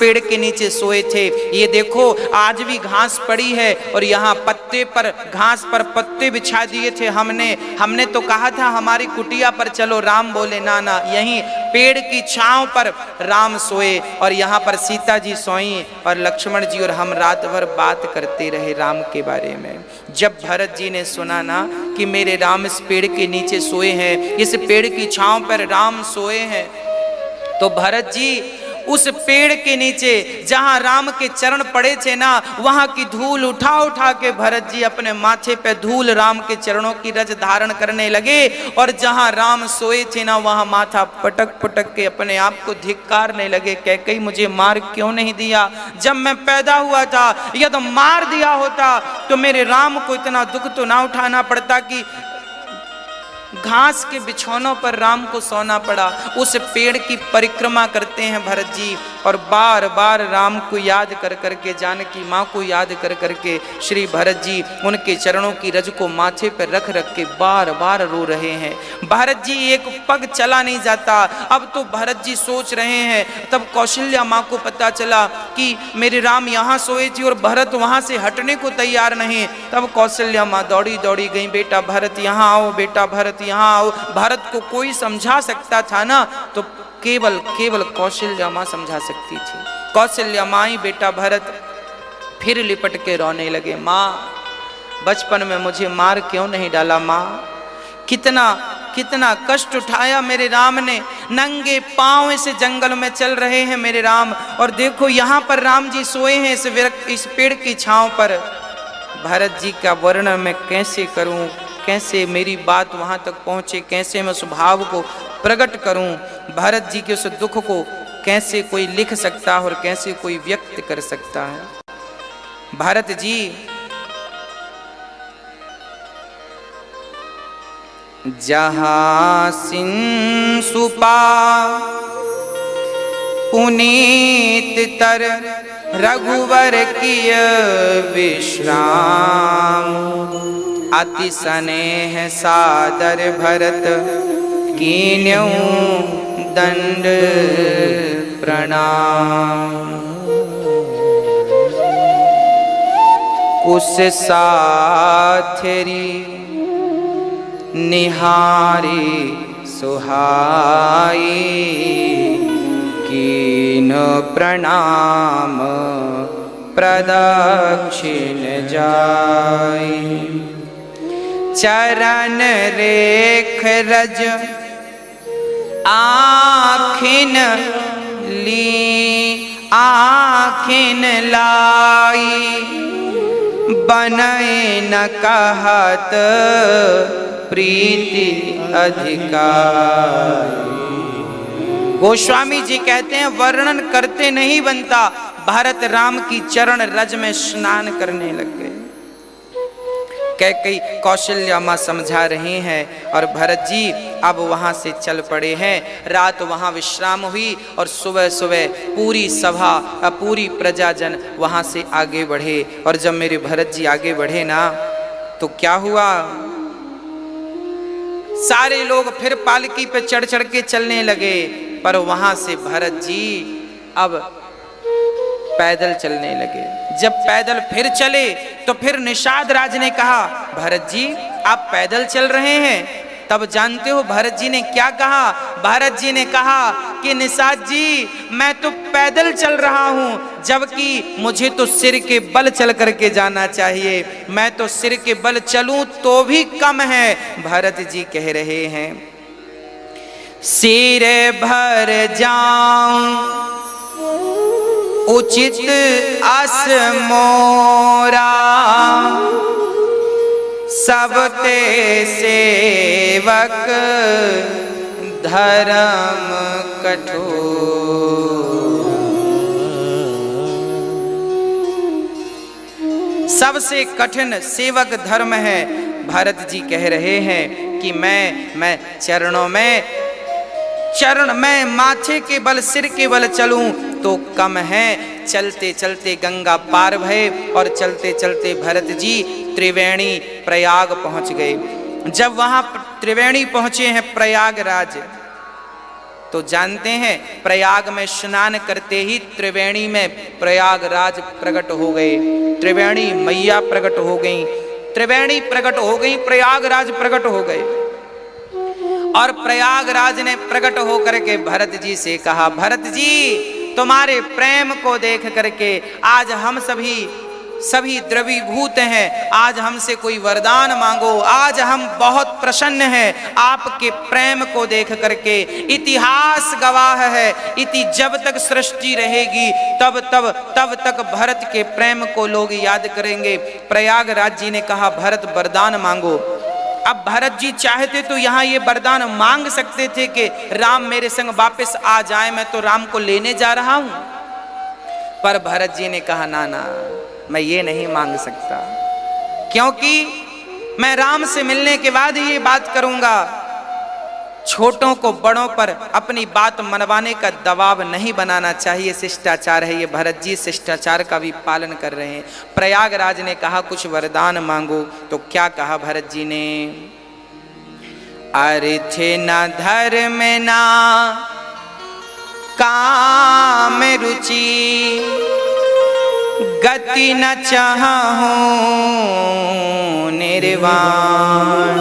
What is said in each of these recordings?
पेड़ के नीचे सोए थे। ये देखो आज भी घास पड़ी है और यहाँ पत्ते पर, घास पर पत्ते बिछा दिए थे हमने तो कहा था हमारी कुटिया पर चलो, राम बोले ना ना, यहीं पेड़ की छांव पर राम सोए और यहाँ पर सीता जी सोई और लक्ष्मण जी और हम रात भर बात करते रहे राम के बारे में। जब भरत जी ने सुना ना कि मेरे राम इस पेड़ के नीचे सोए हैं, इस पेड़ की छांव पर राम सोए हैं, तो भरत जी उस पेड़ के नीचे जहां राम के चरण पड़े थे ना, वहां की धूल उठा उठा के भरत जी अपने माथे पे धूल राम के चरणों की रज धारण करने लगे और जहां राम सोए थे ना, वहां माथा पटक पटक के अपने आप को धिक्कारने लगे। कैकेयी मुझे मार क्यों नहीं दिया? जब मैं पैदा हुआ था यदि मार दिया होता तो मेरे राम को इतना दुख तो ना उठाना पड़ता कि घास के बिछौनों पर राम को सोना पड़ा। उस पेड़ की परिक्रमा करते हैं भरत जी और बार बार राम को याद कर करके, जानकी माँ को याद कर करके श्री भरत जी उनके चरणों की रज को माथे पर रख रख के बार बार रो रहे हैं। भरत जी एक पग चला नहीं जाता। अब तो भरत जी सोच रहे हैं, तब कौशल्या माँ को पता चला कि मेरे राम यहाँ सोए थे और भरत वहाँ से हटने को तैयार नहीं। तब कौशल्या माँ दौड़ी दौड़ी गई, बेटा भरत यहाँ आओ, बेटा भरत यहाँ आओ। भरत को कोई समझा सकता था ना, तो केवल कौशल्या माँ समझा सकती थी। कौशल्या माँ ही बेटा भरत फिर लिपट के रोने लगे। माँ बचपन में मुझे मार क्यों नहीं डाला? माँ कितना कष्ट उठाया मेरे राम ने, नंगे पांव इस जंगल में चल रहे हैं मेरे राम, और देखो यहाँ पर राम जी सोए हैं इस पेड़ की छांव पर। भरत जी का वर्णन मैं कैसे करूं, कैसे मेरी बात वहां तक पहुंचे, कैसे मैं उस भाव को प्रकट करूं? भरत जी के उस दुख को कैसे कोई लिख सकता है और कैसे कोई व्यक्त कर सकता है? भरत जी जहाँ सिंसुपा पुनीत तर रघुवर किय विश्राम, अति स्नेह सादर भरत कीन्यऊ दंड प्रणाम। कुश साथरी निहारी सुहाई, कीन प्रणाम प्रदक्षिण जाई। चरण रेख रज आँखिन ली आँखिन लाई, बनय न कहत प्रीति अधिकारी। गोस्वामी जी कहते हैं वर्णन करते नहीं बनता, भरत राम की चरण रज में स्नान करने लग गए। कैकेयी कौशल्या माँ समझा रहे हैं और भरत जी अब वहां से चल पड़े हैं। रात वहां विश्राम हुई और सुबह सुबह पूरी सभा, पूरी प्रजाजन वहां से आगे बढ़े। और जब मेरे भरत जी आगे बढ़े ना, तो क्या हुआ? सारे लोग फिर पालकी पे चढ़ चढ़ के चलने लगे, पर वहां से भरत जी अब पैदल चलने लगे। जब पैदल फिर चले तो फिर निषाद राज ने कहा, भरत जी आप पैदल चल रहे हैं? तब जानते हो भरत जी ने क्या कहा? भरत जी ने कहा कि निषाद जी मैं तो पैदल चल रहा हूं, जबकि मुझे तो सिर के बल चल करके जाना चाहिए। मैं तो सिर के बल चलूं तो भी कम है। भरत जी कह रहे हैं, सिर भर जाऊं उचित अस मोरा, सबते सेवक धर्म कठोर। सबसे कठिन सेवक धर्म है। भरत जी कह रहे हैं कि मैं चरण में माथे के बल, सिर के बल चलूं तो कम है। चलते चलते गंगा पार भये और चलते चलते भरत जी त्रिवेणी प्रयाग पहुंच गए। जब वहां त्रिवेणी पहुंचे हैं प्रयागराज, तो जानते हैं प्रयाग में स्नान करते ही त्रिवेणी में प्रयागराज प्रकट हो गए, त्रिवेणी मैया प्रकट हो गई, त्रिवेणी प्रकट हो गई, प्रयागराज प्रकट हो गए। और प्रयागराज ने प्रकट होकर के भरत जी से कहा, भरत जी तुम्हारे प्रेम को देख करके आज हम सभी द्रवीभूत हैं, आज हमसे कोई वरदान मांगो, आज हम बहुत प्रसन्न हैं आपके प्रेम को देख करके। इतिहास गवाह है, जब तक सृष्टि रहेगी तब तक भरत के प्रेम को लोग याद करेंगे। प्रयागराज जी ने कहा, भरत वरदान मांगो। अब भरत जी चाहते तो यहाँ ये वरदान मांग सकते थे कि राम मेरे संग वापस आ जाए, मैं तो राम को लेने जा रहा हूं। पर भरत जी ने कहा, ना ना, मैं ये नहीं मांग सकता, क्योंकि मैं राम से मिलने के बाद ही ये बात करूंगा। छोटों को बड़ों पर अपनी बात मनवाने का दबाव नहीं बनाना चाहिए, शिष्टाचार है ये। भरत जी शिष्टाचार का भी पालन कर रहे हैं। प्रयागराज ने कहा, कुछ वरदान मांगो। तो क्या कहा भरत जी ने, अर्थ न धर्म ना काम रुचि, गति न चाहूं निर्वाण,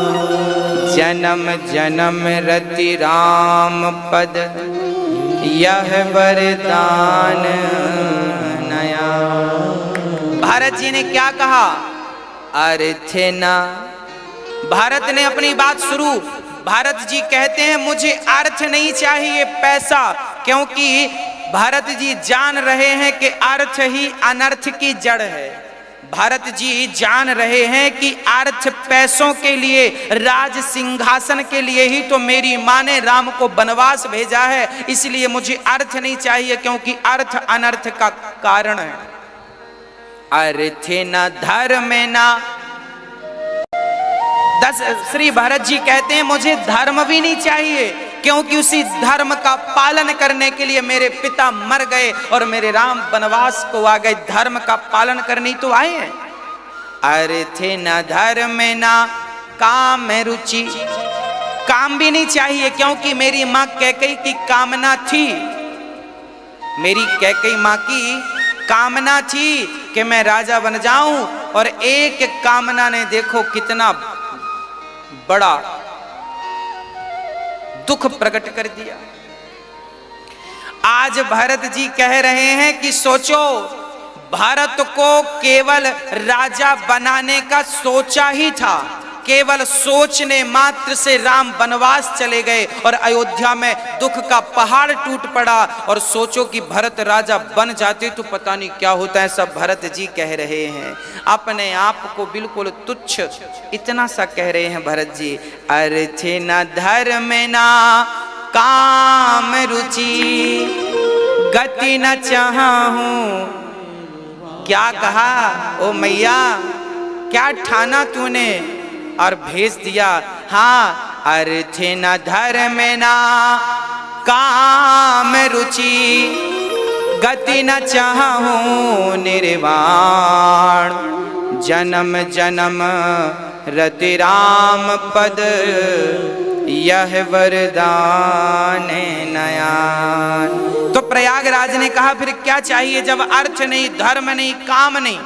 जन्म जन्म रति राम पद, यह वरदान नया। भारत जी ने क्या कहा, अर्थ न। भारत ने अपनी बात शुरू। भारत जी कहते हैं, मुझे अर्थ नहीं चाहिए पैसा, क्योंकि भारत जी जान रहे हैं कि अर्थ ही अनर्थ की जड़ है। भारत जी जान रहे हैं कि अर्थ पैसों के लिए, राज सिंहासन के लिए ही तो मेरी माँ ने राम को वनवास भेजा है, इसलिए मुझे अर्थ नहीं चाहिए, क्योंकि अर्थ अनर्थ का कारण है। अर्थ न धर्म ना। श्री भरत जी कहते हैं, मुझे धर्म भी नहीं चाहिए, क्योंकि उसी धर्म का पालन करने के लिए मेरे पिता मर गए और मेरे राम वनवास को आ गए। धर्म का पालन करने तो आए हैं। अर्थ न धर्म ना काम रुचि। काम भी नहीं चाहिए, क्योंकि मेरी माँ कैकेयी की कामना थी, मेरी कैकेयी माँ की कामना थी कि मैं राजा बन जाऊं, और एक कामना ने देखो कितना बड़ा दुख प्रकट कर दिया। आज भरत जी कह रहे हैं कि सोचो, भारत को केवल राजा बनाने का सोचा ही था, केवल सोचने मात्र से राम वनवास चले गए और अयोध्या में दुख का पहाड़ टूट पड़ा। और सोचो कि भरत राजा बन जाते तो पता नहीं क्या होता है। सब भरत जी कह रहे हैं, अपने आप को बिल्कुल तुच्छ इतना सा कह रहे हैं भरत जी। अर्थ न धर्म ना काम रुचि, गति न चाहूं। क्या कहा ओ मैया, क्या ठाना तूने और भेज दिया। हाँ, अर्थ न धर्म ना काम रुचि, गति न चाहूं निर्वाण, जन्म जन्म रति राम पद, यह वरदान नया। तो प्रयागराज ने कहा, फिर क्या चाहिए जब अर्थ नहीं, धर्म नहीं, काम नहीं।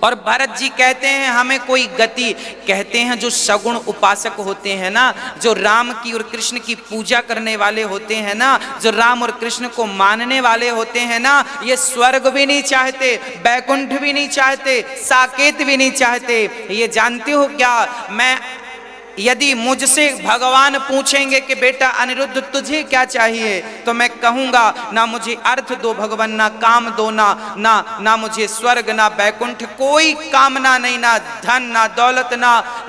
और भरत जी कहते हैं, हमें कोई गति। कहते हैं जो सगुण उपासक होते हैं ना, जो राम की और कृष्ण की पूजा करने वाले होते हैं ना, जो राम और कृष्ण को मानने वाले होते हैं ना, ये स्वर्ग भी नहीं चाहते, बैकुंठ भी नहीं चाहते, साकेत भी नहीं चाहते। ये जानते हो क्या, मैं यदि मुझसे भगवान पूछेंगे कि बेटा अनिरुद्ध तुझे क्या चाहिए, तो मैं कहूंगा ना मुझे अर्थ दो भगवान, ना काम दो, ना मुझे स्वर्ग, ना बैकुंठ, कोई कामना नहीं, ना धन, ना दौलत,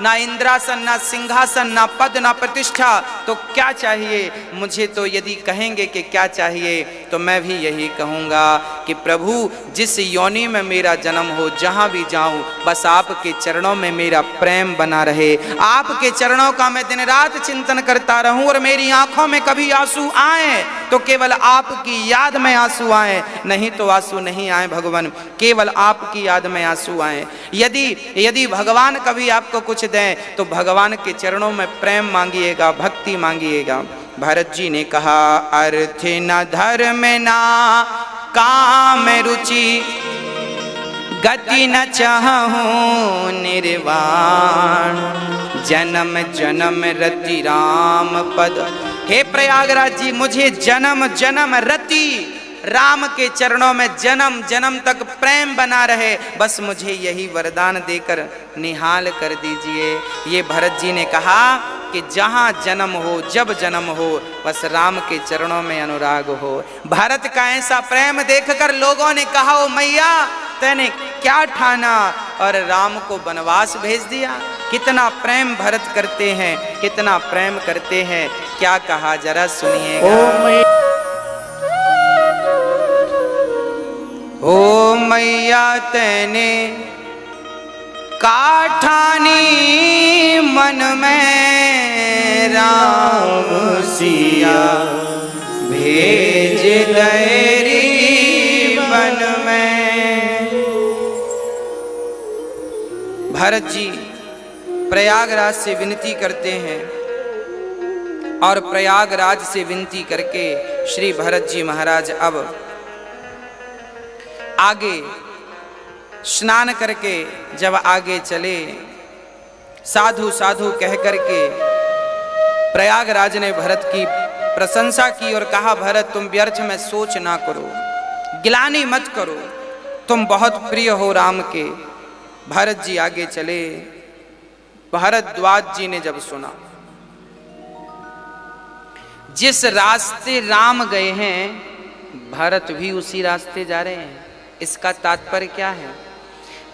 ना इंद्रासन, ना सिंहासन, ना पद, ना प्रतिष्ठा। तो क्या चाहिए मुझे? तो यदि कहेंगे कि क्या चाहिए, तो मैं भी यही कहूंगा कि प्रभु जिस योनि में मेरा जन्म हो, जहां भी जाऊं, बस आपके चरणों में मेरा प्रेम बना रहे, आपके चरणों का मैं दिन रात चिंतन करता रहूं, और मेरी आंखों में कभी आंसू आए तो केवल आपकी याद में आंसू आए, नहीं तो आंसू नहीं आए भगवान, केवल आपकी याद में आंसू आए। यदि भगवान कभी आपको कुछ दें तो भगवान के चरणों में प्रेम मांगिएगा, भक्ति मांगिएगा। भरत जी ने कहा, अर्थ न धर्म ना काम रुचि, गति न चाहूं निर्वाण, जन्म जन्म रति राम पद। हे प्रयागराज जी, मुझे जन्म जन्म रति राम के चरणों में जन्म जन्म तक प्रेम बना रहे, बस मुझे यही वरदान देकर निहाल कर दीजिए। ये भरत जी ने कहा कि जहाँ जन्म हो, जब जन्म हो, बस राम के चरणों में अनुराग हो। भरत का ऐसा प्रेम देखकर लोगों ने कहा, ओ मैया तैने क्या ठाना और राम को वनवास भेज दिया। कितना प्रेम भरत करते हैं, कितना प्रेम करते हैं, क्या कहा जरा सुनिएगा। ओ मैया तैने काठानी मन में राम सिया, भेज दैरी वन में। भरत जी प्रयागराज से विनती करते हैं और प्रयागराज से विनती करके श्री भरत जी महाराज अब आगे स्नान करके जब आगे चले, साधु साधु कह करके प्रयागराज ने भरत की प्रशंसा की और कहा, भरत तुम व्यर्थ में सोच ना करो, गिलानी मत करो, तुम बहुत प्रिय हो राम के। भरत जी आगे चले। भारद्वाज जी ने जब सुना जिस रास्ते राम गए हैं, भरत भी उसी रास्ते जा रहे हैं। इसका तात्पर्य क्या है?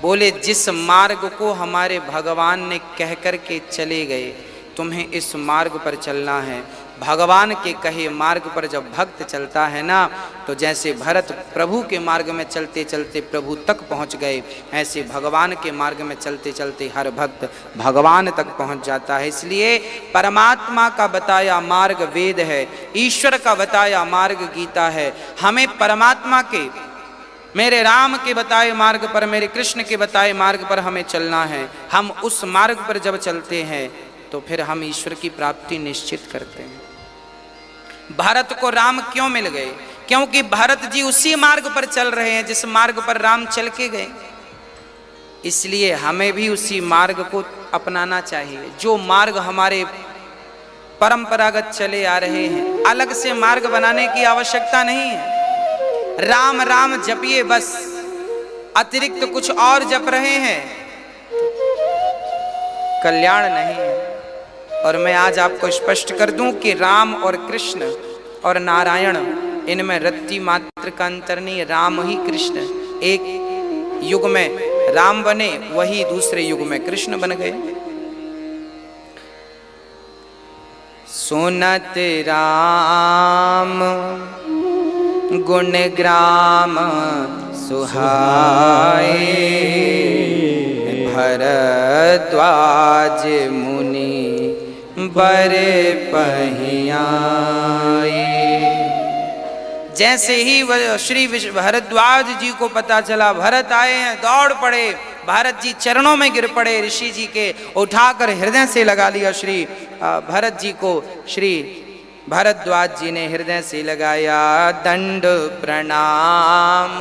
बोले जिस मार्ग को हमारे भगवान ने कह कर के चले गए, तुम्हें इस मार्ग पर चलना है। भगवान के कहे मार्ग पर जब भक्त चलता है ना, तो जैसे भरत प्रभु के मार्ग में चलते चलते प्रभु तक पहुंच गए, ऐसे भगवान के मार्ग में चलते चलते हर भक्त भगवान तक पहुंच जाता है। इसलिए परमात्मा का बताया मार्ग वेद है, ईश्वर का बताया मार्ग गीता है। हमें परमात्मा के, मेरे राम के बताए मार्ग पर, मेरे कृष्ण के बताए मार्ग पर हमें चलना है। हम उस मार्ग पर जब चलते हैं तो फिर हम ईश्वर की प्राप्ति निश्चित करते हैं। भरत को राम क्यों मिल गए? क्योंकि भरत जी उसी मार्ग पर चल रहे हैं जिस मार्ग पर राम चल के गए। इसलिए हमें भी उसी मार्ग को अपनाना चाहिए, जो मार्ग हमारे परंपरागत चले आ रहे हैं। अलग से मार्ग बनाने की आवश्यकता नहीं है। राम राम जपिए बस, अतिरिक्त कुछ और जप रहे हैं, कल्याण नहीं है। और मैं आज आपको स्पष्ट कर दूं कि राम और कृष्ण और नारायण, इनमें रत्ती मात्र का अंतर नहीं। राम ही कृष्ण, एक युग में राम बने, वही दूसरे युग में कृष्ण बन गए। सुनत राम गुण ग्राम सुहाए, भरद्वाज मुनि बर पहियाए। जैसे ही श्री भरद्वाज जी को पता चला भरत आए हैं, दौड़ पड़े, भरत जी चरणों में गिर पड़े ऋषि जी के, उठाकर हृदय से लगा लिया श्री भरत जी को। श्री भरद्वाज जी ने हृदय से लगाया, दंड प्रणाम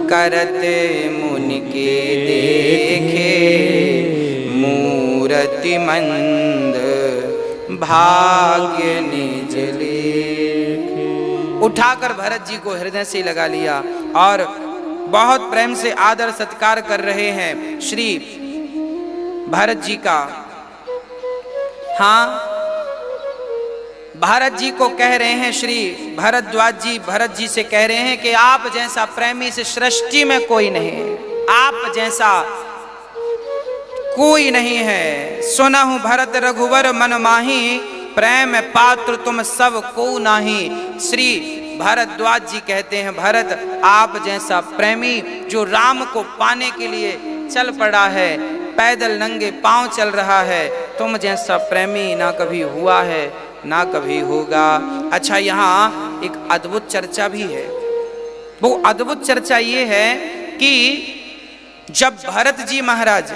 करते मुनि के देखे, मूरति मंद भाग्य निज लेखे। उठाकर भरत जी को हृदय से लगा लिया और बहुत प्रेम से आदर सत्कार कर रहे हैं श्री भरत जी का। हाँ, भरत जी को कह रहे हैं, श्री भरद्वाज जी भरत जी से कह रहे हैं कि आप जैसा प्रेमी से सृष्टि में कोई नहीं है, आप जैसा कोई नहीं है। सुनहु भरत रघुवर मन माही, प्रेम पात्र तुम सब को नाही। श्री भरद्वाज जी कहते हैं, भरत आप जैसा प्रेमी जो राम को पाने के लिए चल पड़ा है, पैदल नंगे पांव चल रहा है, तुम जैसा प्रेमी ना कभी हुआ है ना कभी होगा। अच्छा, यहाँ एक अद्भुत चर्चा भी है। वो अद्भुत चर्चा ये है कि जब भरत जी महाराज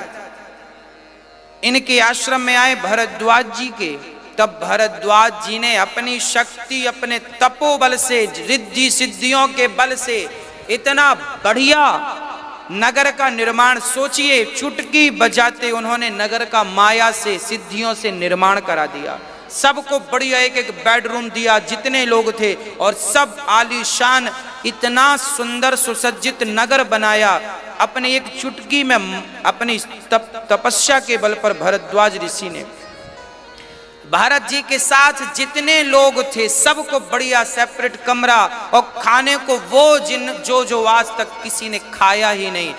इनके आश्रम में आए भरद्वाज जी के, तब भरद्वाज जी ने अपनी शक्ति, अपने तपोबल से, रिद्धि सिद्धियों के बल से इतना बढ़िया नगर का निर्माण, सोचिए चुटकी बजाते उन्होंने नगर का माया से, सिद्धियों से निर्माण करा दिया। सबको बढ़िया एक एक बेडरूम दिया जितने लोग थे, और सब आलीशान इतना सुंदर सुसज्जित नगर बनाया अपने एक चुटकी में। अपनी तपस्या के बल पर भरद्वाज ऋषि ने भारत जी के साथ जितने लोग थे सबको बढ़िया सेपरेट कमरा, और खाने को वो जो आज तक किसी ने खाया ही नहीं।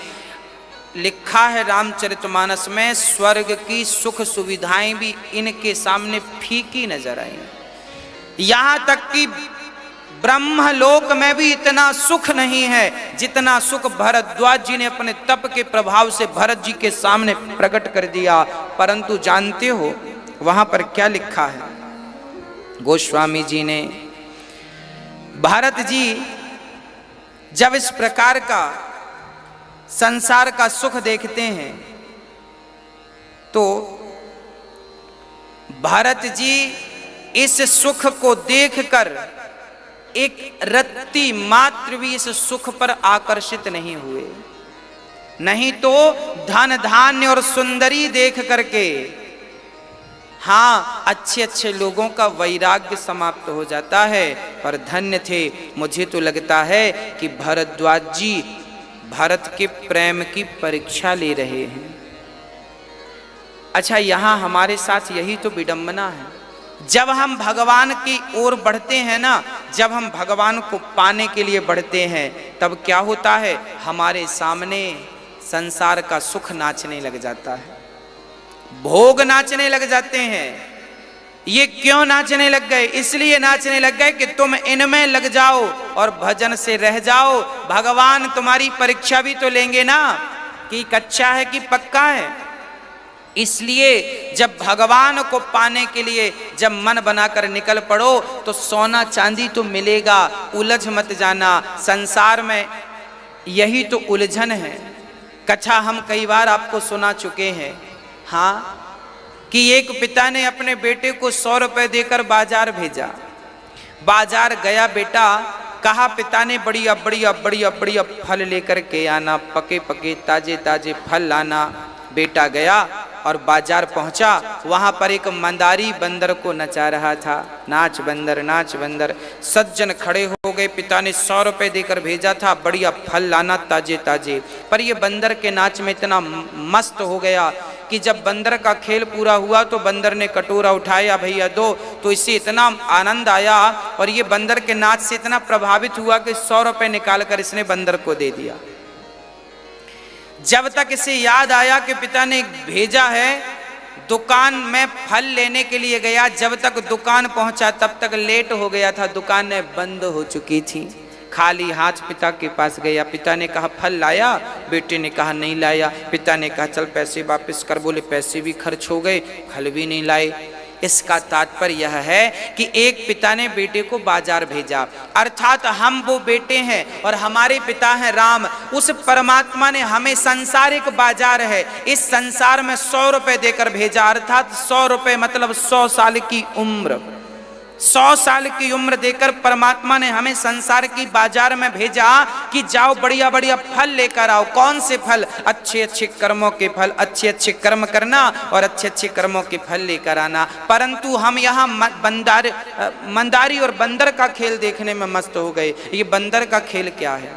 लिखा है रामचरितमानस में, स्वर्ग की सुख सुविधाएं भी इनके सामने फीकी नजर आई। यहां तक कि ब्रह्मलोक में भी इतना सुख नहीं है जितना सुख भरद्वाज जी ने अपने तप के प्रभाव से भरत जी के सामने प्रकट कर दिया। परंतु जानते हो वहां पर क्या लिखा है? गोस्वामी जी ने, भारत जी जब इस प्रकार का संसार का सुख देखते हैं तो भारत जी इस सुख को देखकर एक रत्ती मात्र भी इस सुख पर आकर्षित नहीं हुए। नहीं तो धन धान्य और सुंदरी देख करके हाँ अच्छे अच्छे लोगों का वैराग्य समाप्त हो जाता है। पर धन्य थे, मुझे तो लगता है कि भरद्वाज जी भारत के प्रेम की परीक्षा ले रहे हैं। अच्छा, यहां हमारे साथ यही तो विडंबना है। जब हम भगवान की ओर बढ़ते हैं ना, जब हम भगवान को पाने के लिए बढ़ते हैं, तब क्या होता है? हमारे सामने संसार का सुख नाचने लग जाता है, भोग नाचने लग जाते हैं। ये क्यों नाचने लग गए? इसलिए नाचने लग गए कि तुम इनमें लग जाओ और भजन से रह जाओ। भगवान तुम्हारी परीक्षा भी तो लेंगे ना कि कच्चा है कि पक्का है। इसलिए जब भगवान को पाने के लिए जब मन बनाकर निकल पड़ो तो सोना चांदी तो मिलेगा, उलझ मत जाना। संसार में यही तो उलझन है। कथा हम कई बार आपको सुना चुके हैं, हाँ, कि एक पिता ने अपने बेटे को 100 रुपए देकर बाजार भेजा। बाजार गया बेटा, कहा पिता ने बढ़िया बढ़िया बढ़िया बढ़िया फल लेकर के आना, पके पके ताजे ताजे फल लाना। बेटा गया और बाजार पहुंचा, वहां पर एक मंदारी बंदर को नचा रहा था। नाच बंदर, नाच बंदर। सज्जन खड़े हो गए, पिता ने 100 रुपए देकर भेजा था, बढ़िया फल लाना ताजे ताजे। पर ये बंदर के नाच में इतना मस्त हो गया कि जब बंदर का खेल पूरा हुआ तो बंदर ने कटोरा उठाया, भैया दो। तो इससे इतना आनंद आया और ये बंदर के नाच से इतना प्रभावित हुआ कि 100 रुपए निकाल कर इसने बंदर को दे दिया। जब तक इसे याद आया कि पिता ने भेजा है, दुकान में फल लेने के लिए गया। जब तक दुकान पहुंचा तब तक लेट हो गया था, दुकानें बंद हो चुकी थी। खाली हाथ पिता के पास गया। पिता ने कहा फल लाया? बेटे ने कहा नहीं लाया। पिता ने कहा चल पैसे वापस कर। बोले पैसे भी खर्च हो गए, फल भी नहीं लाए। इसका तात्पर्य यह है कि एक पिता ने बेटे को बाजार भेजा, अर्थात हम वो बेटे हैं और हमारे पिता हैं राम। उस परमात्मा ने हमें संसारिक बाजार है, इस संसार में 100 रुपए देकर भेजा, अर्थात 100 रुपए मतलब 100 साल की उम्र। 100 साल की उम्र देकर परमात्मा ने हमें संसार की बाजार में भेजा कि जाओ बढ़िया बढ़िया फल लेकर आओ। कौन से फल? अच्छे अच्छे कर्मों के फल। अच्छे अच्छे कर्म करना और अच्छे अच्छे कर्मों के फल लेकर आना। परंतु हम यहाँ मंदारी और बंदर का खेल देखने में मस्त हो गए। ये बंदर का खेल क्या है?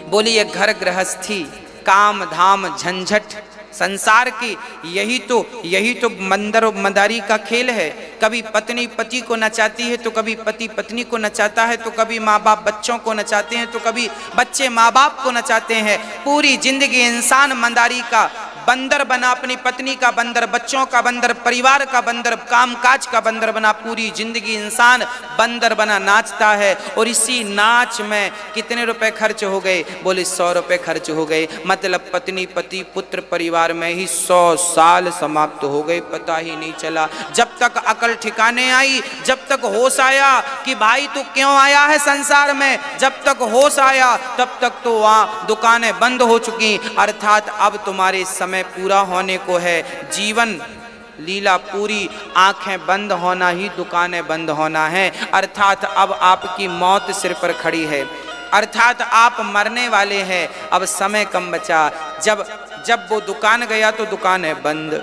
बोलिए घर गृहस्थी, काम धाम झंझट संसार की, यही तो मंदर और मंदारी का खेल है। कभी पत्नी पति को नचाती है तो कभी पति पत्नी को नचाता है, तो कभी माँ बाप बच्चों को नचाते हैं, तो कभी बच्चे माँ बाप को नचाते हैं। पूरी जिंदगी इंसान मंदारी का बंदर बना, अपनी पत्नी का बंदर, बच्चों का बंदर, परिवार का बंदर, कामकाज का बंदर बना। पूरी जिंदगी इंसान बंदर बना नाचता है। और इसी नाच में कितने रुपए खर्च हो गए? बोले 100 रुपए खर्च हो गए। मतलब पत्नी पति पुत्र परिवार में ही 100 साल समाप्त हो गए, पता ही नहीं चला। जब तक अकल ठिकाने आई, जब तक होश आया कि भाई तू क्यों आया है संसार में, जब तक होश आया तब तक तो वहां दुकानें बंद हो चुकी। अर्थात अब तुम्हारे समय पूरा होने को है। जीवन लीला पूरी, आंखें बंद होना ही दुकानें बंद होना है। अर्थात अब आपकी मौत सिर पर खड़ी है, अर्थात आप मरने वाले हैं। अब समय कम बचा। जब वो दुकान गया तो दुकान है बंद,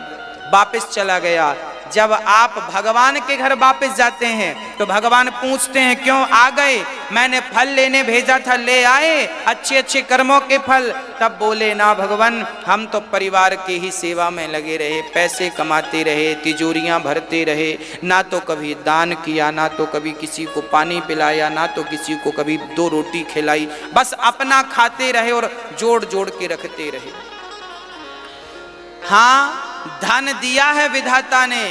वापस चला गया। जब आप भगवान के घर वापस जाते हैं तो भगवान पूछते हैं क्यों आ गए? मैंने फल लेने भेजा था, ले आए अच्छे अच्छे कर्मों के फल? तब बोले ना भगवान, हम तो परिवार की ही सेवा में लगे रहे, पैसे कमाते रहे, तिजोरियां भरते रहे, ना तो कभी दान किया, ना तो कभी किसी को पानी पिलाया, ना तो किसी को कभी 2 रोटी खिलाई, बस अपना खाते रहे और जोड़ जोड़ के रखते रहे। हाँ, धन दिया है विधाता ने,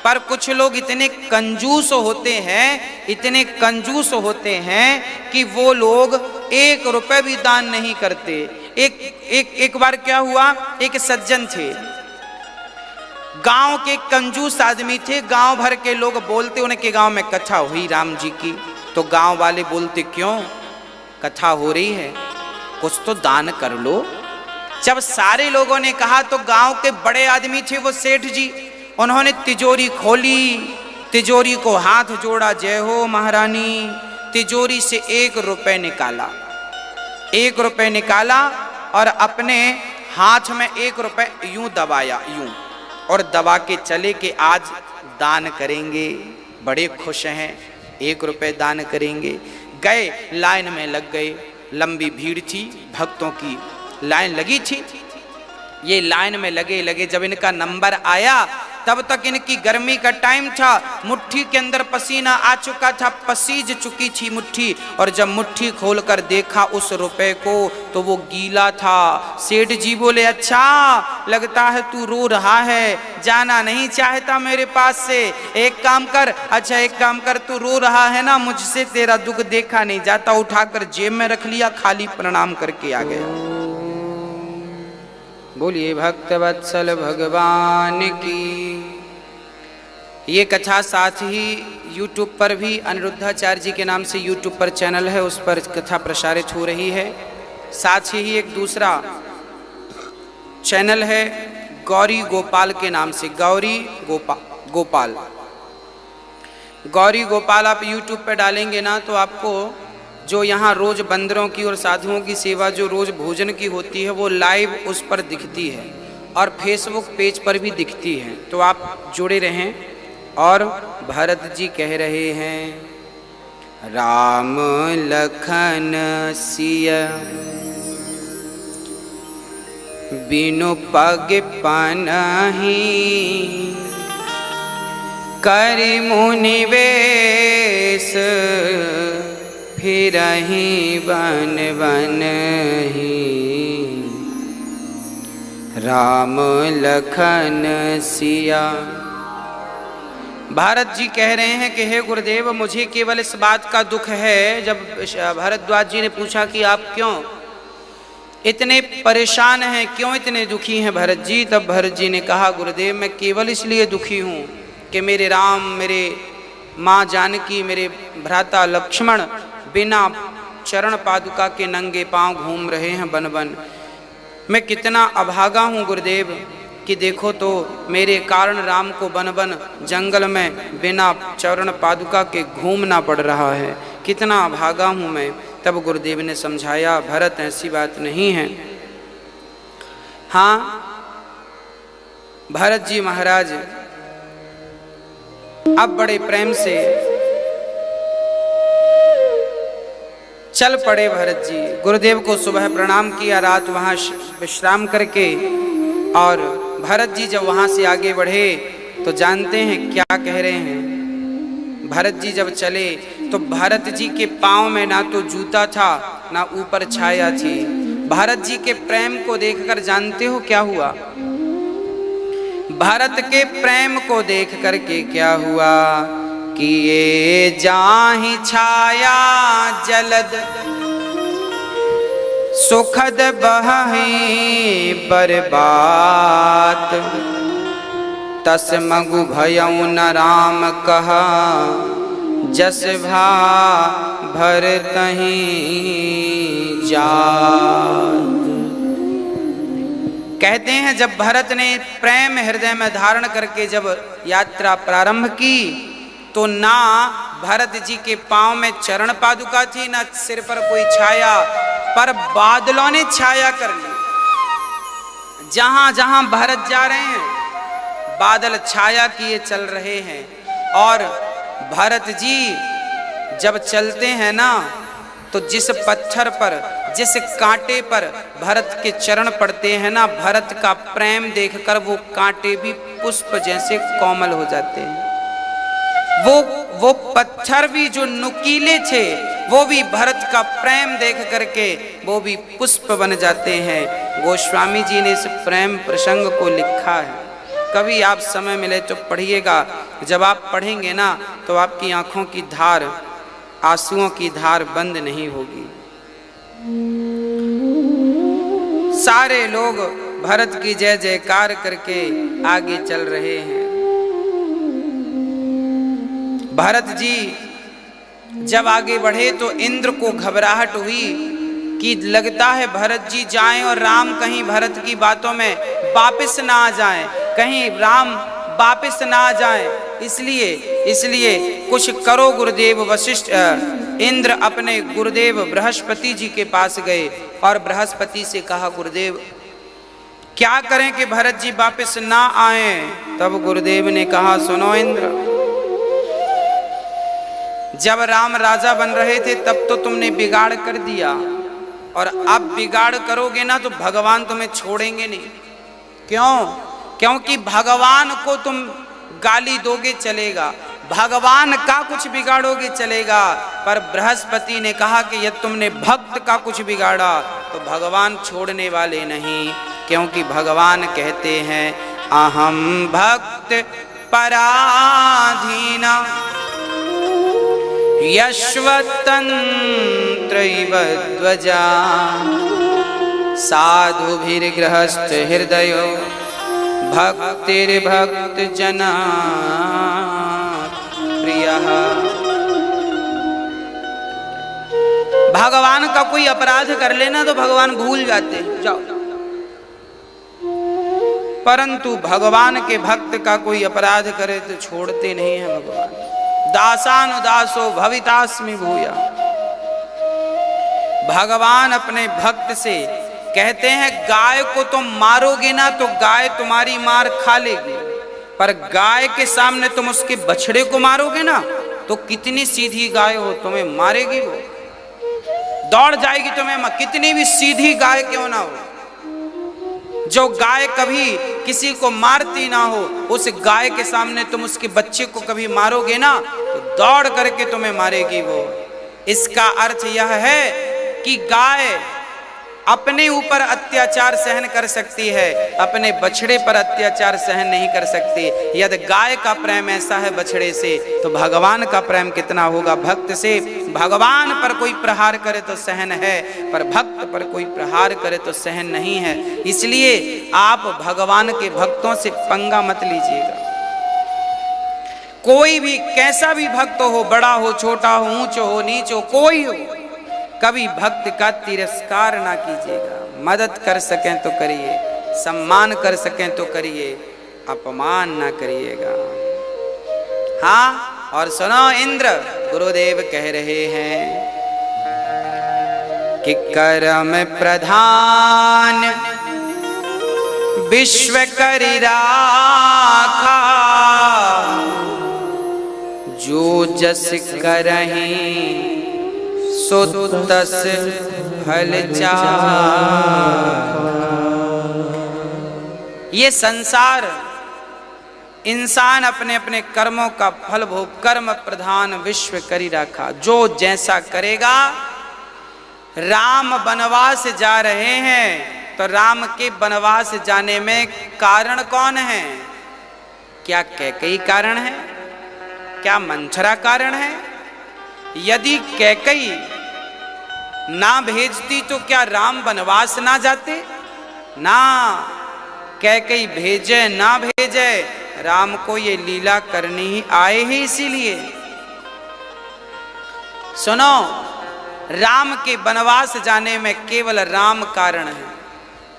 पर कुछ लोग इतने कंजूस होते हैं, इतने कंजूस होते हैं कि वो लोग 1 रुपए भी दान नहीं करते। एक बार क्या हुआ, एक सज्जन थे, गांव के कंजूस आदमी थे। गांव भर के लोग बोलते उनके गांव में कथा हुई राम जी की, तो गांव वाले बोलते क्यों कथा हो रही है, कुछ तो दान कर लो। जब सारे लोगों ने कहा तो गांव के बड़े आदमी थे वो सेठ जी, उन्होंने तिजोरी खोली, तिजोरी को हाथ जोड़ा, जय हो महारानी। तिजोरी से 1 रुपए निकाला, 1 रुपए निकाला और अपने हाथ में 1 रुपए यूं दबाया, यूं, और दबा के चले कि आज दान करेंगे। बड़े खुश हैं, 1 रुपए दान करेंगे। गए, लाइन में लग गए, लंबी भीड़ थी, भक्तों की लाइन लगी थी। ये लाइन में लगे जब इनका नंबर आया तब तक इनकी गर्मी का टाइम था, मुट्ठी के अंदर पसीना आ चुका था, पसीज चुकी थी मुट्ठी। और जब मुट्ठी खोलकर देखा उस रुपए को तो वो गीला था। सेठ जी बोले अच्छा लगता है तू रो रहा है, जाना नहीं चाहता मेरे पास से, एक काम कर, अच्छा एक काम कर, तू रो रहा है ना, मुझसे तेरा दुख देखा नहीं जाता। उठाकर जेब में रख लिया, खाली प्रणाम करके आ गया। बोलिए भक्त वत्सल भगवान की। ये कथा साथ ही YouTube पर भी अनिरुद्धाचार्य जी के नाम से YouTube पर चैनल है, उस पर कथा प्रसारित हो रही है। साथ ही एक दूसरा चैनल है गौरी गोपाल के नाम से, गौरी गोपाल। गौरी गोपाल आप YouTube पर डालेंगे ना तो आपको जो यहाँ रोज बंदरों की और साधुओं की सेवा जो रोज भोजन की होती है वो लाइव उस पर दिखती है और फेसबुक पेज पर भी दिखती है, तो आप जुड़े रहें। और भरत जी कह रहे हैं राम लखन सिया बिनु पग पनहि करि मुनि वेश फिरहि बन बन ही राम लखन सिया। भारत जी कह रहे हैं कि हे गुरुदेव, मुझे केवल इस बात का दुख है। जब भरद्वाज जी ने पूछा कि आप क्यों इतने परेशान हैं, क्यों इतने दुखी हैं भरत जी, तब भरत जी ने कहा गुरुदेव मैं केवल इसलिए दुखी हूँ कि मेरे राम, मेरे माँ जानकी, मेरे भ्राता लक्ष्मण बिना चरण पादुका के नंगे पांव घूम रहे हैं बन बन। मैं कितना अभागा हूँ गुरुदेव कि देखो तो मेरे कारण राम को बन बन जंगल में बिना चरण पादुका के घूमना पड़ रहा है, कितना अभागा हूँ मैं। तब गुरुदेव ने समझाया भरत ऐसी बात नहीं है। हाँ भरत जी महाराज अब बड़े प्रेम से चल पड़े। भरत जी गुरुदेव को सुबह प्रणाम किया, रात वहाँ विश्राम करके, और भरत जी जब वहाँ से आगे बढ़े तो जानते हैं क्या कह रहे हैं। भरत जी जब चले तो भरत जी के पाँव में ना तो जूता था ना ऊपर छाया थी। भरत जी के प्रेम को देखकर जानते हो क्या हुआ? भरत के प्रेम को देख करके क्या हुआ कि ये जाहि छाया जलद सुखद बहि बर्बात तस मगु भयउ न राम कहा जस भा भरतहि जात। कहते हैं जब भरत ने प्रेम हृदय में धारण करके जब यात्रा प्रारंभ की तो ना भरत जी के पांव में चरण पादुका थी, ना सिर पर कोई छाया, पर बादलों ने छाया कर ली। जहां जहां भरत जा रहे हैं बादल छाया किए चल रहे हैं। और भरत जी जब चलते हैं ना तो जिस पत्थर पर, जिस कांटे पर भरत के चरण पड़ते हैं ना, भरत का प्रेम देखकर वो कांटे भी पुष्प जैसे कोमल हो जाते हैं। वो पत्थर भी जो नुकीले थे वो भी भरत का प्रेम देख करके वो भी पुष्प बन जाते हैं। गोस्वामी जी ने इस प्रेम प्रसंग को लिखा है, कभी आप समय मिले तो पढ़िएगा। जब आप पढ़ेंगे ना तो आपकी आंखों की धार, आंसुओं की धार बंद नहीं होगी। सारे लोग भरत की जय जयकार करके आगे चल रहे हैं। भरत जी जब आगे बढ़े तो इंद्र को घबराहट हुई कि लगता है भरत जी जाएं और राम कहीं भरत की बातों में वापस ना आ जाएं, कहीं राम वापस ना आ जाएं। इसलिए कुछ करो गुरुदेव। वशिष्ठ इंद्र अपने गुरुदेव बृहस्पति जी के पास गए और बृहस्पति से कहा, गुरुदेव क्या करें कि भरत जी वापस ना आए। तब गुरुदेव ने कहा, सुनो इंद्र, जब राम राजा बन रहे थे तब तो तुमने बिगाड़ कर दिया, और अब बिगाड़ करोगे ना तो भगवान तुम्हें छोड़ेंगे नहीं। क्यों? क्योंकि भगवान को तुम गाली दोगे चलेगा, भगवान का कुछ बिगाड़ोगे चलेगा, पर बृहस्पति ने कहा कि यदि तुमने भक्त का कुछ बिगाड़ा तो भगवान छोड़ने वाले नहीं। क्योंकि भगवान कहते हैं, अहम भक्त पराधीना यश्वतंत्रैव ध्वजा साधुभिर्गृहस्थ हृदयो भक्तिर्भक्त जना प्रियः। भगवान का कोई अपराध कर लेना तो भगवान भूल जाते, जाओ, परंतु भगवान के भक्त का कोई अपराध करे तो छोड़ते नहीं है भगवान। दासानुदासो भवितास्मि भूया। भगवान अपने भक्त से कहते हैं, गाय को तुम मारोगे ना तो गाय तुम्हारी मार खा लेगी, पर गाय के सामने तुम उसके बछड़े को मारोगे ना तो कितनी सीधी गाय हो तुम्हें मारेगी, वो दौड़ जाएगी तुम्हें, कितनी भी सीधी गाय क्यों ना हो। जो गाय कभी किसी को मारती ना हो, उस गाय के सामने तुम उसके बच्चे को कभी मारोगे ना तो दौड़ करके तुम्हें मारेगी वो। इसका अर्थ यह है कि गाय अपने ऊपर अत्याचार सहन कर सकती है, अपने बछड़े पर अत्याचार सहन नहीं कर सकती। यदि गाय का प्रेम ऐसा है बछड़े से तो भगवान का प्रेम कितना होगा भक्त से। भगवान पर कोई प्रहार करे तो सहन है, पर भक्त पर कोई प्रहार करे तो सहन नहीं है। इसलिए आप भगवान के भक्तों से पंगा मत लीजिएगा। कोई भी कैसा भी भक्त हो, बड़ा हो, छोटा हो, ऊंच हो, नीच हो, कोई हो, कभी भक्त का तिरस्कार ना कीजिएगा। मदद कर सकें तो करिए, सम्मान कर सकें तो करिए, अपमान ना करिएगा। हाँ, और सुनो इंद्र, गुरुदेव कह रहे हैं कि कर्म प्रधान विश्व करि राखा, जो जस करहीं सो तस फल चाखा। ये संसार, इंसान अपने अपने कर्मों का फल भोग, कर्म प्रधान विश्व करि राखा, जो जैसा करेगा। राम वनवास जा रहे हैं तो राम के वनवास जाने में कारण कौन है? क्या कैकेयी कारण है? क्या मंथरा कारण है? यदि कैकेयी ना भेजती तो क्या राम वनवास ना जाते? ना, कैकेयी भेजे ना भेजे, राम को ये लीला करनी ही आए ही इसीलिए। सुनो, राम के वनवास जाने में केवल राम कारण है।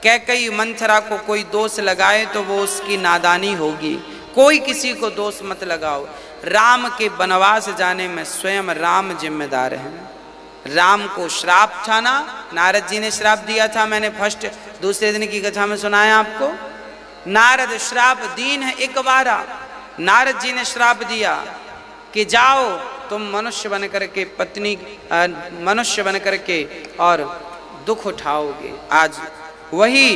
कैकेयी मंथरा को कोई दोष लगाए तो वो उसकी नादानी होगी, कोई किसी को दोष मत लगाओ। राम के वनवास जाने में स्वयं राम जिम्मेदार हैं। राम को श्राप था ना, नारद जी ने श्राप दिया था, मैंने फर्स्ट दूसरे दिन की कथा में सुनाया आपको। नारद श्राप दीन है एक बारा, नारद जी ने श्राप दिया कि जाओ तुम मनुष्य बन करके पत्नी मनुष्य बन करके और दुख उठाओगे। आज वही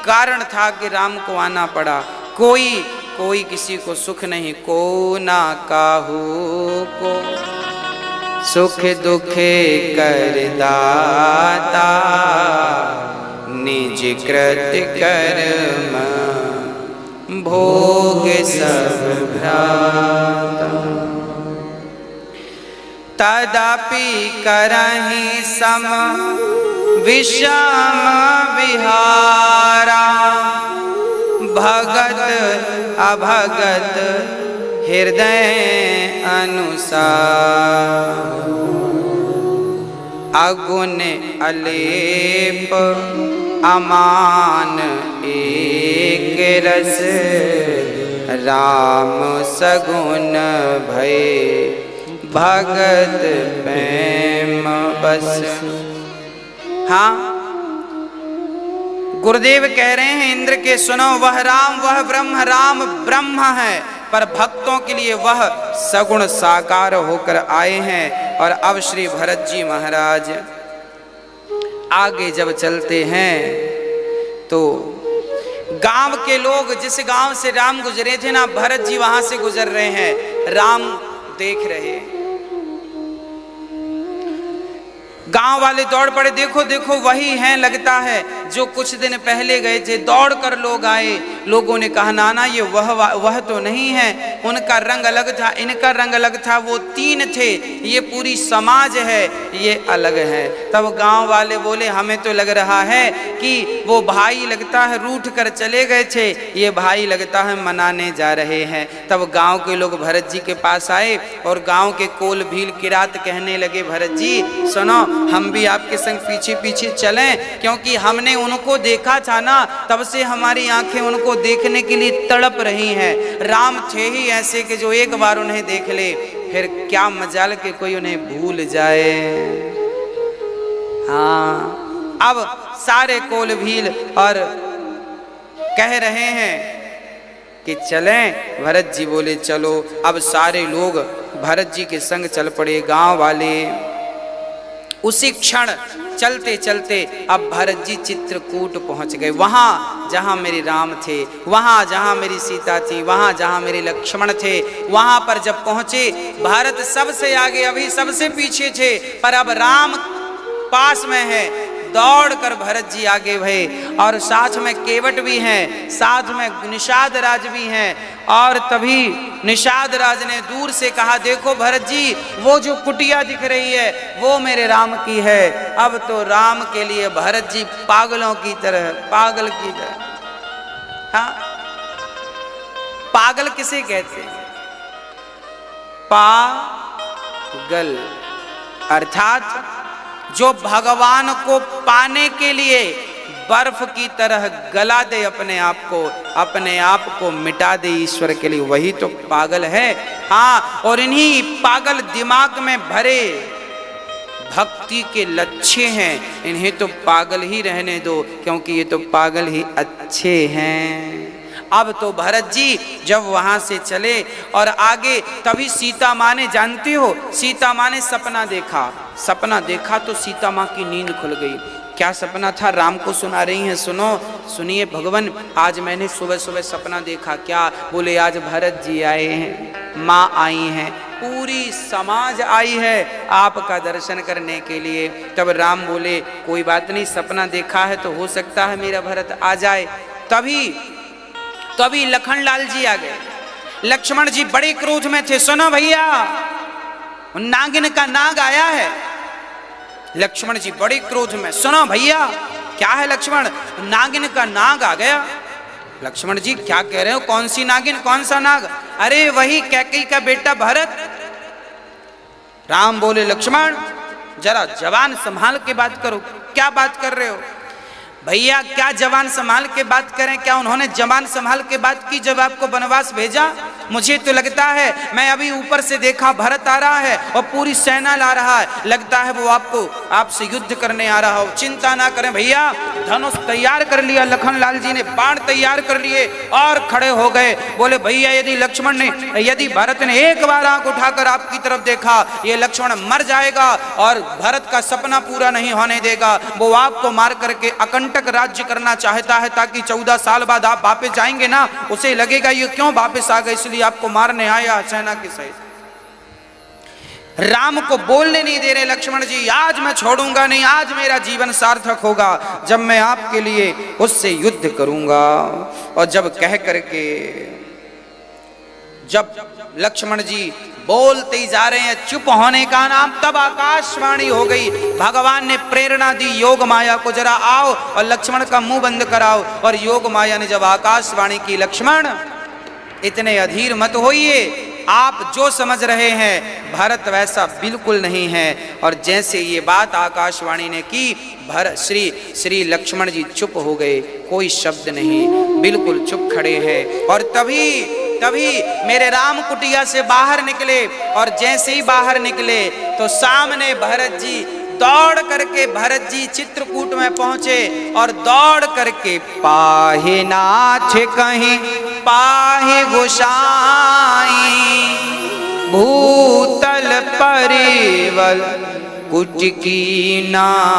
कारण था कि राम को आना पड़ा। कोई किसी को सुख नहीं, को ना काहू को सुख दुखे कर दाता, निज कृत कर्म भोग सब भ्राता। तदपि करहि सम विषम विहारा, भगत अभगत हृदय अनुसार। अगुण अलेप अमान एक रस, राम सगुण भय भगत प्रेम बस। हाँ, गुरुदेव कह रहे हैं इंद्र के सुनो, वह राम वह ब्रह्म, राम ब्रह्म है, पर भक्तों के लिए वह सगुण साकार होकर आए हैं। और अब श्री भरत जी महाराज आगे जब चलते हैं तो गांव के लोग, जिस गांव से राम गुजरे थे ना, भरत जी वहां से गुजर रहे हैं, राम देख रहे हैं। गांव वाले दौड़ पड़े, देखो देखो वही हैं लगता है जो कुछ दिन पहले गए थे। दौड़ कर लोग आए, लोगों ने कहा नाना ये वह तो नहीं है, उनका रंग अलग था, इनका रंग अलग था, वो तीन थे, ये पूरी समाज है, ये अलग है। तब गांव वाले बोले हमें तो लग रहा है कि वो भाई लगता है रूठ कर चले गए थे, ये भाई लगता है मनाने जा रहे हैं। तब गांव के लोग भरत जी के पास आए और गांव के कोल भील किरात कहने लगे, भरत जी सुनो, हम भी आपके संग पीछे पीछे चलें, क्योंकि हमने उनको देखा था ना, तब से हमारी आंखें उनको देखने के लिए तड़प रही हैं। राम थे ही ऐसे कि जो एक बार उन्हें देख ले फिर क्या मजाल के कोई उन्हें भूल जाए। हाँ, अब सारे कोल भील और कह रहे हैं कि चलें। भरत जी बोले चलो। अब सारे लोग भरत जी के संग चल पड़े, गांव वाले। उसी क्षण चलते चलते अब भरत जी चित्रकूट पहुंच गए, वहां जहां मेरे राम थे, वहां जहां मेरी सीता थी, वहां जहां मेरे लक्ष्मण थे। वहां पर जब पहुंचे, भारत सबसे आगे, अभी सबसे पीछे थे, पर अब राम पास में है। दौड़ कर भरत जी आगे भये और साथ में केवट भी हैं, साथ में निषाद राज भी हैं। और तभी निषाद राज ने दूर से कहा, देखो भरत जी, वो जो कुटिया दिख रही है वो मेरे राम की है। अब तो राम के लिए भरत जी पागलों की तरह, पागल की तरह। हाँ, पागल किसे कहते हैं? पागल अर्थात जो भगवान को पाने के लिए बर्फ की तरह गला दे अपने आप को मिटा दे ईश्वर के लिए, वही तो पागल है। हाँ, और इन्हीं पागल दिमाग में भरे भक्ति के लच्छे हैं, इन्हें तो पागल ही रहने दो, क्योंकि ये तो पागल ही अच्छे हैं। अब तो भरत जी जब वहां से चले और आगे, तभी सीता माँ ने, जानती हो, सीता माँ ने सपना देखा तो सीता माँ की नींद खुल गई। क्या सपना था? राम को सुना रही हैं, सुनो, सुनिए भगवान, आज मैंने सुबह सुबह सपना देखा। क्या? बोले आज भरत जी आए हैं, माँ आई हैं, पूरी समाज आई है आपका दर्शन करने के लिए। तब राम बोले कोई बात नहीं, सपना देखा है तो हो सकता है मेरा भरत आ जाए। तभी लखन लाल जी आ गए। लक्ष्मण जी बड़े क्रोध में थे, सुनो भैया, नागिन का नाग आया है। लक्ष्मण जी बड़े क्रोध में, सुनो भैया, क्या है लक्ष्मण? नागिन का नाग आ गया। लक्ष्मण जी क्या कह रहे हो? कौन सी नागिन, कौन सा नाग? अरे वही कैकेयी का बेटा भरत। राम बोले लक्ष्मण जरा जवान संभाल के बात करो, क्या बात कर रहे हो? भैया क्या जवान संभाल के बात करें, क्या उन्होंने जवान संभाल के बात की जब आपको वनवास भेजा? मुझे तो लगता है, मैं अभी ऊपर से देखा भरत आ रहा है और पूरी सेना ला रहा है, लगता है वो आपसे युद्ध करने आ रहा हो। चिंता ना करें भैया, धनुष तैयार कर लिया लखन लाल जी ने, बाण तैयार कर लिए और खड़े हो गए। बोले भैया यदि भरत ने एक बार आंख उठाकर आपकी तरफ देखा, ये लक्ष्मण मर जाएगा और भरत का सपना पूरा नहीं होने देगा। वो आपको मार करके अकंटक राज्य करना चाहता है, ताकि 14 साल बाद आप वापस जाएंगे ना, उसे लगेगा ये क्यों वापस आ गए, इसलिए आपको मारने आया सेना के सहित। राम को बोलने नहीं दे रहे लक्ष्मण जी, आज मैं छोड़ूंगा नहीं, आज मेरा जीवन सार्थक होगा जब मैं आपके लिए उससे युद्ध करूंगा। और जब कह करके जब लक्ष्मण जी बोलते ही जा रहे हैं, चुप होने का नाम, तब आकाशवाणी हो गई। भगवान ने प्रेरणा दी योग माया को, जरा आओ और लक्ष्मण का मुंह बंद कराओ। और योग माया ने जब आकाशवाणी की, लक्ष्मण इतने अधीर मत होइए, आप जो समझ रहे हैं भरत वैसा बिल्कुल नहीं है। और जैसे ये बात आकाशवाणी ने की, भरत श्री लक्ष्मण जी चुप हो गए, कोई शब्द नहीं, बिल्कुल चुप खड़े हैं। और तभी मेरे राम कुटिया से बाहर निकले, और जैसे ही बाहर निकले तो सामने भरत जी दौड़ करके, भरत जी चित्रकूट में पहुंचे और दौड़ करके, पाहि नाथ कहीं पाहि गोसाई, भूतल परिवल कुट की नाई।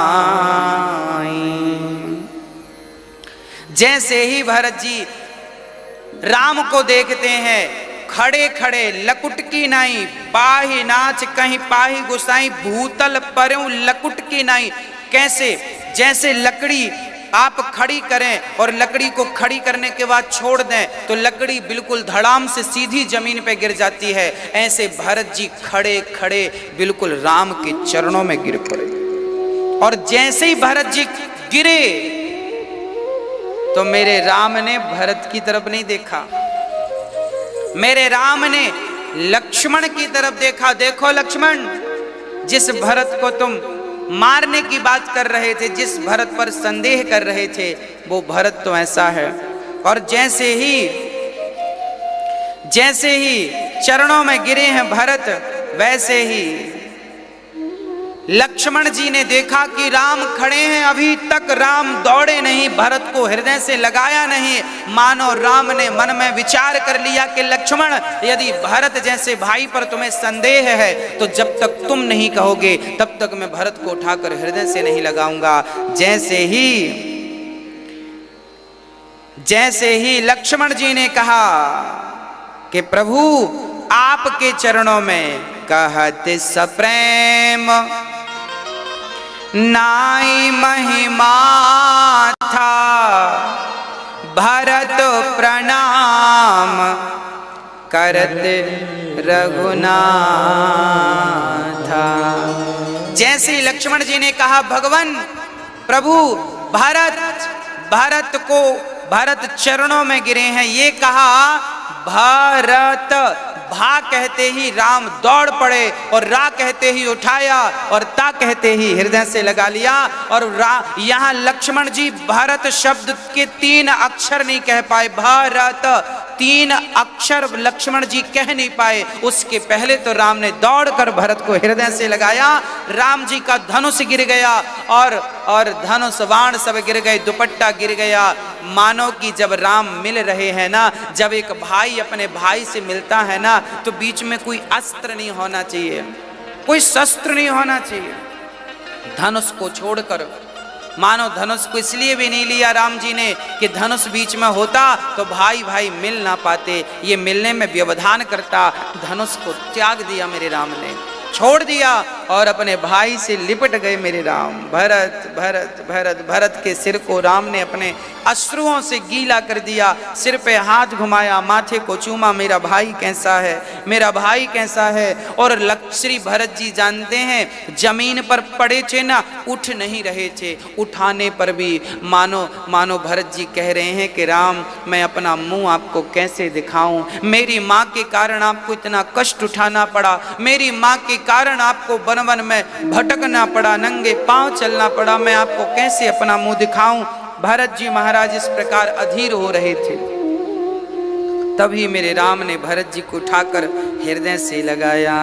जैसे ही भरत जी राम को देखते हैं, खड़े खड़े लकुट की नाई, पाहि नाच कहीं पाहि गुसाई, भूतल परऊ लकुट की नाई। कैसे? जैसे लकड़ी आप खड़ी करें और लकड़ी को खड़ी करने के बाद छोड़ दें तो लकड़ी बिल्कुल धड़ाम से सीधी जमीन पे गिर जाती है, ऐसे भरत जी खड़े खड़े बिल्कुल राम के चरणों में गिर पड़े। और जैसे ही भरत जी गिरे तो मेरे राम ने भरत की तरफ नहीं देखा, मेरे राम ने लक्ष्मण की तरफ देखा। देखो लक्ष्मण, जिस भरत को तुम मारने की बात कर रहे थे, जिस भरत पर संदेह कर रहे थे, वो भरत तो ऐसा है। और जैसे ही चरणों में गिरे हैं भरत, वैसे ही लक्ष्मण जी ने देखा कि राम खड़े हैं, अभी तक राम दौड़े नहीं, भरत को हृदय से लगाया नहीं। मानो राम ने मन में विचार कर लिया कि लक्ष्मण, यदि भरत जैसे भाई पर तुम्हें संदेह है तो जब तक तुम नहीं कहोगे तब तक मैं भरत को उठाकर हृदय से नहीं लगाऊंगा। जैसे ही लक्ष्मण जी ने कहा कि प्रभु आपके चरणों में कहत सप्रेम नाई महिमा था, भरत प्रणाम करत रघुनाथ। जैसे ही लक्ष्मण जी ने कहा भगवान प्रभु भरत चरणों में गिरे हैं, ये कहा भरत, भा कहते ही राम दौड़ पड़े और रा कहते ही उठाया और ता कहते ही हृदय से लगा लिया। और यहाँ लक्ष्मण जी भरत शब्द के 3 अक्षर नहीं कह पाए, भरत 3 अक्षर लक्ष्मण जी कह नहीं पाए। उसके पहले तो राम ने दौड़कर भरत को हृदय से लगाया, राम जी का धनुष गिर गया और धनुष बाण सब गिर गए, दुपट्टा गिर गया। मानो कि जब राम मिल रहे हैं ना, जब एक भाई अपने भाई से मिलता है ना, तो बीच में कोई अस्त्र नहीं होना चाहिए, कोई शस्त्र नहीं होना चाहिए। धनुष को छोड़कर, मानो धनुष को इसलिए भी नहीं लिया राम जी ने कि धनुष बीच में होता तो भाई भाई मिल ना पाते, ये मिलने में व्यवधान करता। धनुष को त्याग दिया मेरे राम ने, छोड़ दिया और अपने भाई से लिपट गए मेरे राम। भरत भरत भरत भरत के सिर को राम ने अपने अश्रुओं से गीला कर दिया, सिर पे हाथ घुमाया, माथे को चूमा, मेरा भाई कैसा है, मेरा भाई कैसा है। और श्री भरत जी जानते हैं, जमीन पर पड़े थे ना, उठ नहीं रहे थे, उठाने पर भी मानो भरत जी कह रहे हैं कि राम मैं अपना मुंह आपको कैसे दिखाऊं, मेरी माँ के कारण आपको इतना कष्ट उठाना पड़ा, मेरी माँ के कारण आपको वन वन में भटकना पड़ा, नंगे पांव चलना पड़ा, मैं आपको कैसे अपना मुंह दिखाऊं। भरत जी महाराज इस प्रकार अधीर हो रहे थे, तभी मेरे राम ने भरत जी को उठाकर हृदय से लगाया।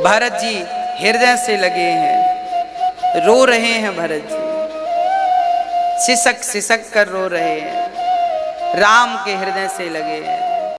भरत जी हृदय से लगे हैं, रो रहे हैं भरत जी, सिसक सिसक कर रो रहे हैं, राम के हृदय से लगे हैं।